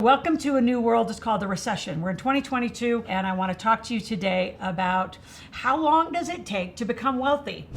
Welcome to a new world. It's called the recession. We're in 2022, and I want to talk to you today about how long does it take to become wealthy?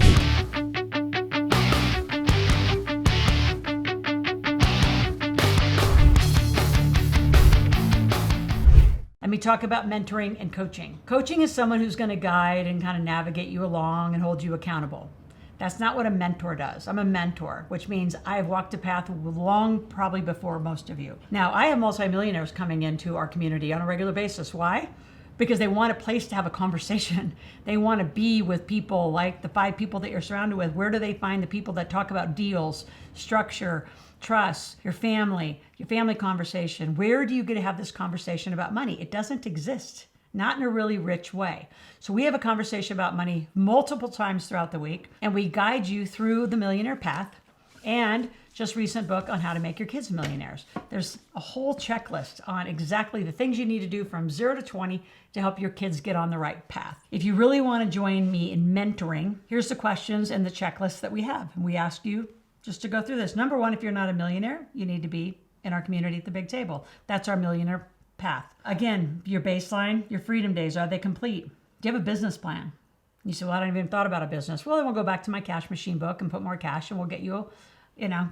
Let me talk about mentoring and coaching. Coaching is someone who's going to guide and kind of navigate you along and hold you accountable. That's not what a mentor does. I'm a mentor, which means I've walked a path long, probably before most of you. Now, I have multimillionaires coming into our community on a regular basis. Why? Because they want a place to have a conversation. They want to be with people like the 5 people that you're surrounded with. Where do they find the people that talk about deals, structure, trust, your family conversation? Where do you get to have this conversation about money? It doesn't exist. Not in a really rich way. So we have a conversation about money multiple times throughout the week, and we guide you through the millionaire path and just recent book on how to make your kids millionaires. There's a whole checklist on exactly the things you need to do from 0 to 20 to help your kids get on the right path. If you really want to join me in mentoring, here's the questions and the checklist that we have. And we ask you just to go through this. Number 1, if you're not a millionaire, you need to be in our community at the big table. That's our millionaire path. Again, your baseline, your freedom days, are they complete? Do you have a business plan? You say, well, I don't even thought about a business. Well, then we'll go back to my cash machine book and put more cash, and we'll get you,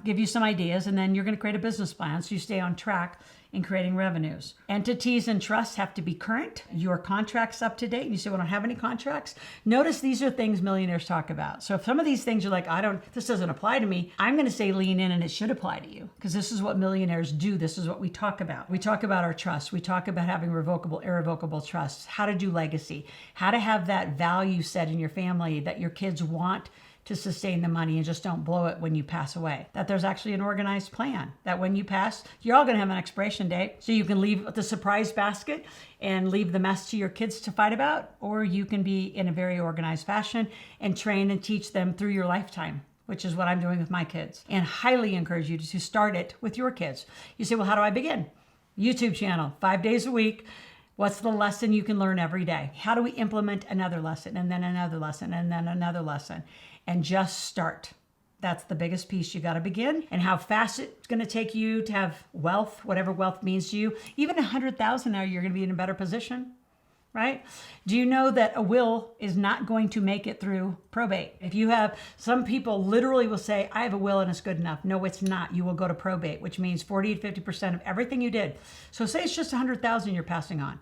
give you some ideas, and then you're going to create a business plan so you stay on track in creating revenues. Entities and trusts have to be current. Your contract's up to date. And you say, well, I don't have any contracts. Notice these are things millionaires talk about. So if some of these things are like, this doesn't apply to me, I'm going to say lean in and it should apply to you, because this is what millionaires do. This is what we talk about. We talk about our trust. We talk about having revocable, irrevocable trusts, how to do legacy, how to have that value set in your family that your kids want to sustain the money and just don't blow it when you pass away. That there's actually an organized plan that when you pass, you're all going to have an expiration date. So you can leave the surprise basket and leave the mess to your kids to fight about, or you can be in a very organized fashion and train and teach them through your lifetime, which is what I'm doing with my kids, and highly encourage you to start it with your kids. You say, well, how do I begin? YouTube channel, 5 days a week. What's the lesson you can learn every day? How do we implement another lesson and then another lesson and then another lesson? And just start. That's the biggest piece. You got to begin. And how fast it's going to take you to have wealth, whatever wealth means to you. Even 100,000 now, you're going to be in a better position, right? Do you know that a will is not going to make it through probate? If you have, some people literally will say, I have a will and it's good enough. No, it's not. You will go to probate, which means 40 to 50% of everything you did. So say it's just 100,000 you're passing on.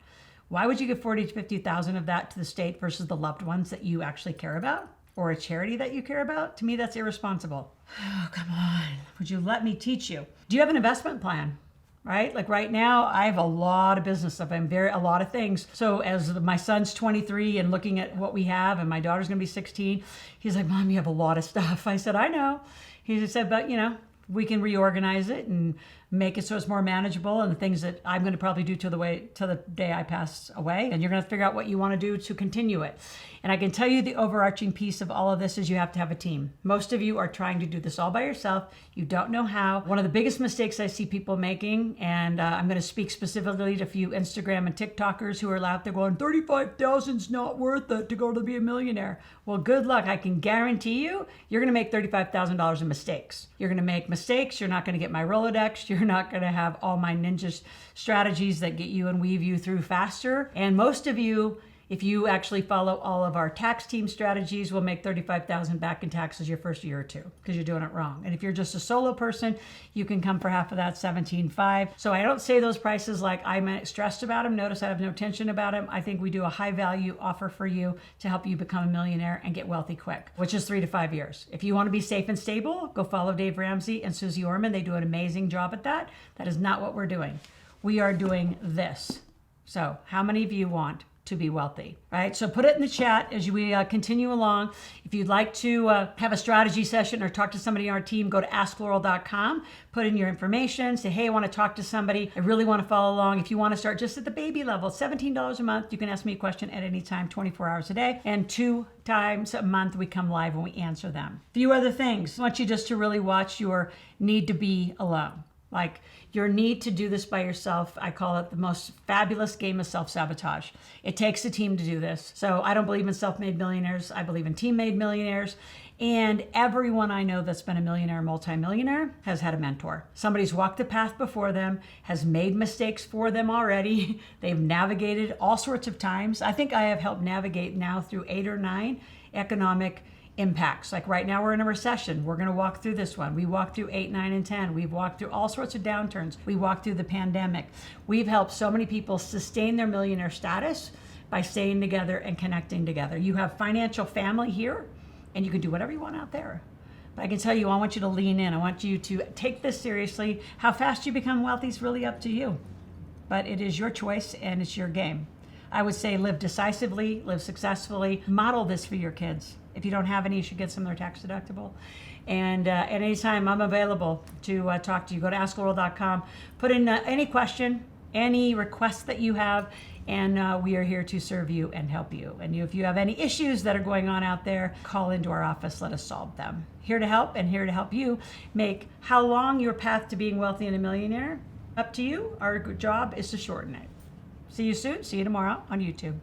Why would you give 40 to 50,000 of that to the state versus the loved ones that you actually care about? Or a charity that you care about? To me, that's irresponsible. Oh, come on. Would you let me teach you? Do you have an investment plan? Right? Like right now, I have a lot of business stuff. A lot of things. So as my son's 23 and looking at what we have, and my daughter's going to be 16, he's like, Mom, you have a lot of stuff. I said, I know. He said, but we can reorganize it and make it so it's more manageable, and the things that I'm going to probably do till the day I pass away. And you're going to figure out what you want to do to continue it. And I can tell you the overarching piece of all of this is you have to have a team. Most of you are trying to do this all by yourself. You don't know how. One of the biggest mistakes I see people making, and I'm going to speak specifically to a few Instagram and TikTokers who are out there going, 35,000 is not worth it to go to be a millionaire. Well, good luck. I can guarantee you're going to make $35,000 in mistakes. You're going to make mistakes. You're not going to get my Rolodex. You're not going to have all my ninja strategies that get you and weave you through faster. And most of you, if you actually follow all of our tax team strategies, will make $35,000 back in taxes your first year or two because you're doing it wrong. And if you're just a solo person, you can come for half of that, $17,500. So I don't say those prices like I'm stressed about them. Notice I have no tension about them. I think we do a high value offer for you to help you become a millionaire and get wealthy quick, which is 3 to 5 years. If you want to be safe and stable, go follow Dave Ramsey and Susie Orman. They do an amazing job at that. That is not what we're doing. We are doing this. So how many of you want to be wealthy, right? So put it in the chat as we continue along. If you'd like to have a strategy session or talk to somebody on our team, go to askloral.com, put in your information, say, hey, I want to talk to somebody. I really want to follow along. If you want to start just at the baby level, $17 a month, you can ask me a question at any time, 24 hours a day. And 2 times a month, we come live and we answer them. A few other things. I want you just to really watch your need to be alone. Like your need to do this by yourself. I call it the most fabulous game of self-sabotage. It takes a team to do this. So I don't believe in self-made millionaires. I believe in team-made millionaires. And everyone I know that's been a millionaire, multimillionaire has had a mentor. Somebody's walked the path before them, has made mistakes for them already. They've navigated all sorts of times. I think I have helped navigate now through 8 or 9 economic impacts. Like right now we're in a recession. We're going to walk through this one. We walked through 8, 9, and 10. We've walked through all sorts of downturns. We walked through the pandemic. We've helped so many people sustain their millionaire status by staying together and connecting together. You have financial family here, and you can do whatever you want out there. But I can tell you, I want you to lean in. I want you to take this seriously. How fast you become wealthy is really up to you. But it is your choice and it's your game. I would say live decisively, live successfully. Model this for your kids. If you don't have any, you should get some of their tax deductible. And at any time, I'm available to talk to you. Go to AskLoral.com. Put in any question, any requests that you have, and we are here to serve you and help you. And if you have any issues that are going on out there, call into our office. Let us solve them. Here to help and here to help you make how long your path to being wealthy and a millionaire, up to you. Our job is to shorten it. See you soon. See you tomorrow on YouTube.